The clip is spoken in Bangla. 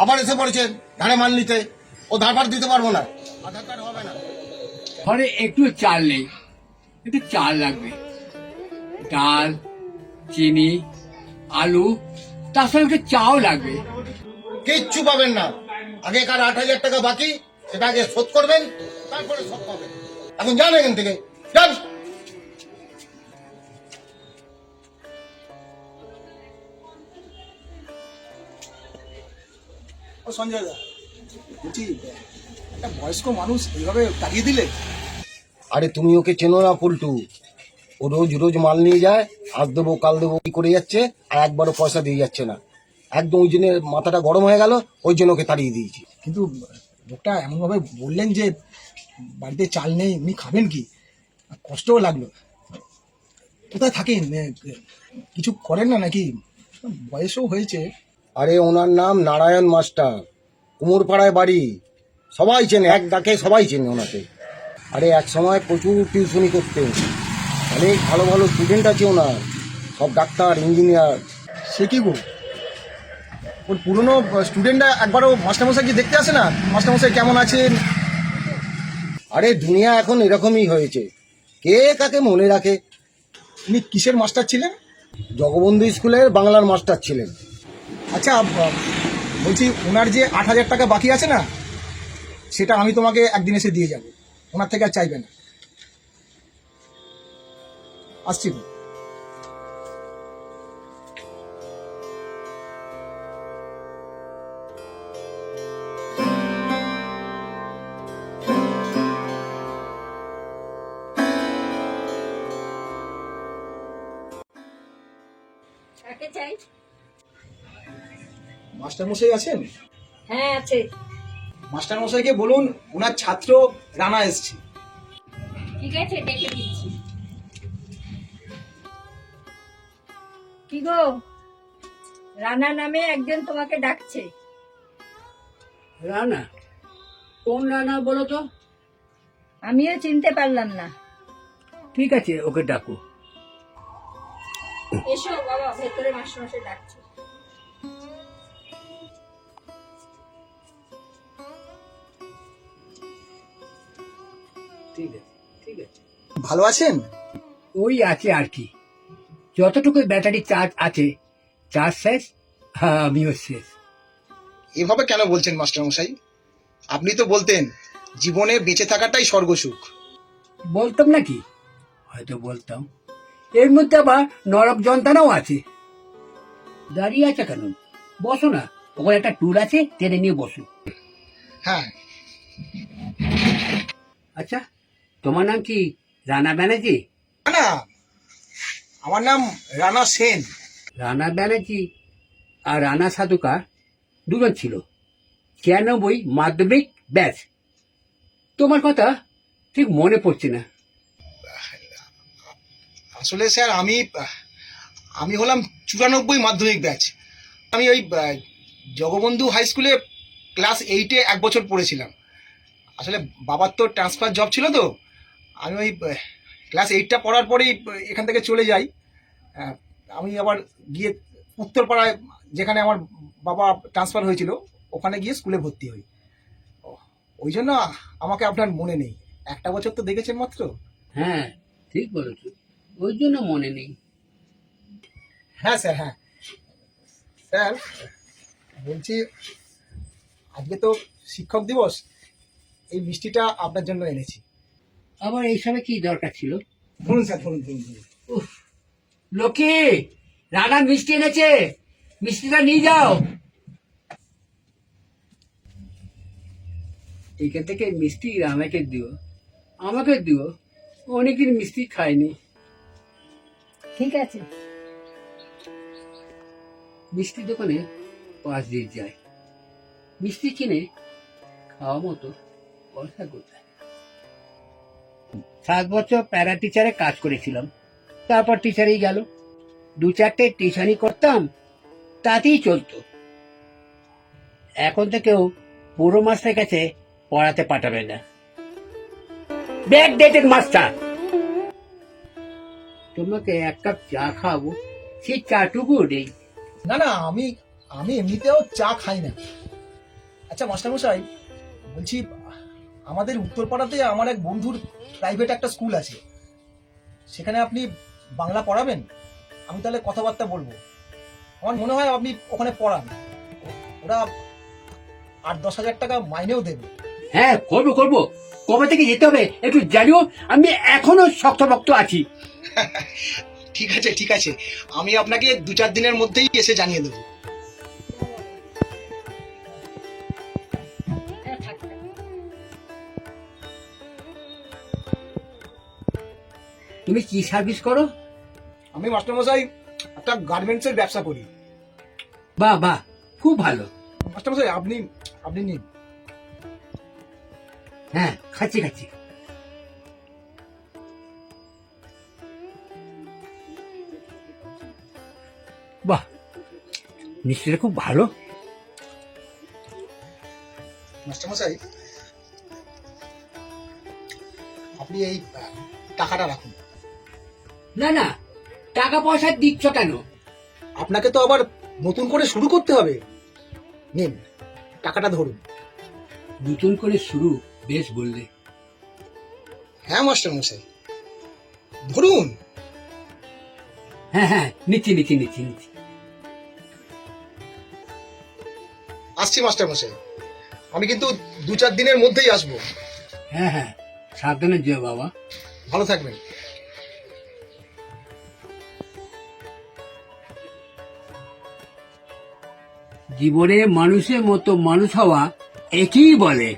আবার এসে পড়েছে ধারে মাল নিতে। ও ধার ফার দিতে পারবো না, আধার কার্ড হবে না। ঘরে একটু চাল নেই, একটু চাল লাগবে, ডাল, চিনি, আলু, তার সঙ্গে একটু চাও লাগবে। কিচ্ছু পাবেন না। আগেকার 8,000 টাকা বাকি, সেটা আগে শোধ করবেন, তারপরে সব পাবেন। এখন যান এখান থেকে, যান। ও সঞ্জয় দা, বলছি একটা বয়স্ক মানুষ এইভাবে তাড়িয়ে দিলে? আরে তুমি ওকে চেনো না পল্টু? ও রোজ রোজ মাল নিয়ে যায়, আজ দেবো কাল দেবো কি করে যাচ্ছে, আর একবারও পয়সা দিয়ে যাচ্ছে না। একদম ওই জন্য মাথাটা গরম হয়ে গেল, ওই জন্য ওকে তাড়িয়ে দিয়েছি। কিন্তু লোকটা এমনভাবে বললেন যে বাড়িতে চাল নেই, উনি খাবেন কি? কষ্টও লাগলো। কোথায় থাকেন? কিছু করেন না নাকি? বয়সও হয়েছে। আরে ওনার নাম নারায়ণ মাস্টার, কুমোরপাড়ায় বাড়ি। সবাই চেনে, এক ডাকে সবাই চেনে ওনাকে। আরে এক সময় প্রচুর টিউশনি করতেন, অনেক ভালো ভালো স্টুডেন্ট আছে ওনার, সব ডাক্তার, ইঞ্জিনিয়ার। সে কি গো, ওর পুরনো স্টুডেন্টরা একবারও মাস্টারমশাই কি দেখতে আসে না? মাস্টারমশাই কেমন আছেন? আরে দুনিয়া এখন এরকমই হয়েছে, কে কাকে মনে রাখে। উনি কিসের মাস্টার ছিলেন? জগবন্ধু স্কুলের বাংলার মাস্টার ছিলেন। আচ্ছা, বলছি ওনার যে 8,000 টাকা বাকি আছে না, সেটা আমি তোমাকে একদিন এসে দিয়ে যাব। ওনার থেকে আর চাইবে না। আসছি গো। কাকে চাই? মাস্টারমশাই আছেন? হ্যাঁ আছে। মাস্টারমশাইকে বলুন ওনার ছাত্র রানা এসছে। ঠিক আছে, ডেকে দিচ্ছি। কি গো, রানা নামে একজন তোমাকে ডাকছে। রানা? কোন রানা বলো তো? আমিও চিনতে পারলাম না। ঠিক আছে, ওকে ডাকো। এসো বাবা, ভেতরে মাস্টারমশাই ডাকছে। ঠিক আছে, ঠিক আছে। ভালো আছেন? ওই আছে আর কি, যতটুকু ব্যাটারি চার্জ আছে, চার্জ শেষ, আমিও শেষ। এভাবে কেন বলছেন মাস্টারমশাই? আপনি তো বলতেন জীবনে বেঁচে থাকাটাই স্বর্গসুখ। বলতাম নাকি? হয়তো বলতাম। এর মধ্যে আবার নরক যন্ত্রণাও আছে। দাঁড়িয়ে আছে কেন? বসো না, ওখানে একটা টুল আছে, টেনে নিয়ে বসো। হ্যাঁ। আচ্ছা, তোমার নাম কি রানা ব্যানার্জি? না, আমার নাম রানা সেন। রানা ব্যানার্জি আর রানা সাধুকা দুজন ছিল, 96 মাধ্যমিক ব্যাচ। তোমার কথা ঠিক মনে পড়ছে না। আসলে স্যার আমি আমি হলাম 94 মাধ্যমিক ব্যাচ। আমি ওই জগবন্ধু হাই স্কুলে ক্লাস 8-এ 1 বছর পড়েছিলাম। আসলে বাবার তো ট্রান্সফার জব ছিল, তো আমি ওই ক্লাস 8টা পড়ার পরেই এখান থেকে চলে যাই। আমি আবার গিয়ে উত্তরপাড়ায়, যেখানে আমার বাবা ট্রান্সফার হয়েছিল, ওখানে গিয়ে স্কুলে ভর্তি হই। ওই জন্য আমাকে আপনার মনে নেই। একটা বছর তো দেখেছেন মাত্র। হ্যাঁ, ঠিক বলেছো, ওই জন্য মনে নেই। হ্যাঁ স্যার, হ্যাঁ স্যার, বলছি আজকে তো শিক্ষক দিবস, এই মিষ্টিটা আপনার জন্য এনেছি। আবার এইসবে কি দরকার ছিল? ধরুন স্যার, ধরুন ধরুন ধরুন। উফ, লক্ষ্মী, রানা মিষ্টি এনেছে, মিষ্টিটা নিয়ে যাও। এখান থেকে মিষ্টি রানাকে দিও, আমাকে দিও, অনেকদিন মিষ্টি খাইনি। ঠিক আছে। মিষ্টি দোকানে পাশ দিয়ে যায়, মিষ্টি কিনে খাওয়া মতো পয়সা কোথায়? 7 বছর প্যারা টিচারে কাজ করেছিলাম, তারপর টিচারই গেল। 2-4টে টিউশনি করতাম, তাতেই চলতো। এখন থেকেও পুরো মাস্টার কাছে পড়াতে পাঠাবে না, ব্যাকডেটেড মাস্টার। তোমাকে 1 কাপ চা খাওয়াবো, সেই চাটুকু নেই। না না, আমি আমি এমনিতেও চা খাই না। আচ্ছা মাস্টারমশাই, বলছি আমাদের উত্তরপাড়াতে আমার এক বন্ধুর প্রাইভেট একটা স্কুল আছে, সেখানে আপনি বাংলা পড়াবেন? আমি তাহলে কথাবার্তা বলবো। আমার মনে হয় আপনি ওখানে পড়ান, ওরা 8-10 হাজার টাকা মাইনেও দেবে। হ্যাঁ, করবো করবো। কবে থেকে যেতে হবে একটু জানিও, আমি এখনো শক্তভক্ত আছি। ঠিক আছে ঠিক আছে, আমি আপনাকে 2-4 দিনের মধ্যেই এসে জানিয়ে দেবো। হ্যাঁ, থাক, থাক। তুমি কি সার্ভিস করো? আমি মাস্টারমশাই একটা গার্মেন্টসের ব্যবসা করি। বাহ বাহ, খুব ভালো। মাস্টারমশাই আপনি আপনি নিন। হ্যাঁ, খাচ্ছি খাচ্ছি। বাহ, মিষ্টিটা খুব ভালো। মাস্টারমশাই আপনি এই টাকাটা রাখুন। না না, টাকা পয়সা দিচ্ছ কেন? আপনাকে তো আবার নতুন করে শুরু করতে হবে। নিন, টাকাটা ধরুন। নতুন করে শুরু, বেশ বললে। হ্যাঁ মাস্টারমশাই, ধরুন। হ্যাঁ হ্যাঁ, নিচ্ছি নিচ্ছি নিচ্ছি নিচ্ছি। আসছি মাস্টারমশাই, আমি কিন্তু 2-4 দিনের মধ্যেই আসবো। হ্যাঁ হ্যাঁ, সাবধানে যেও বাবা। ভালো থাকবেন। জীবনে মানুষের মতো মানুষ হওয়া একেই বলে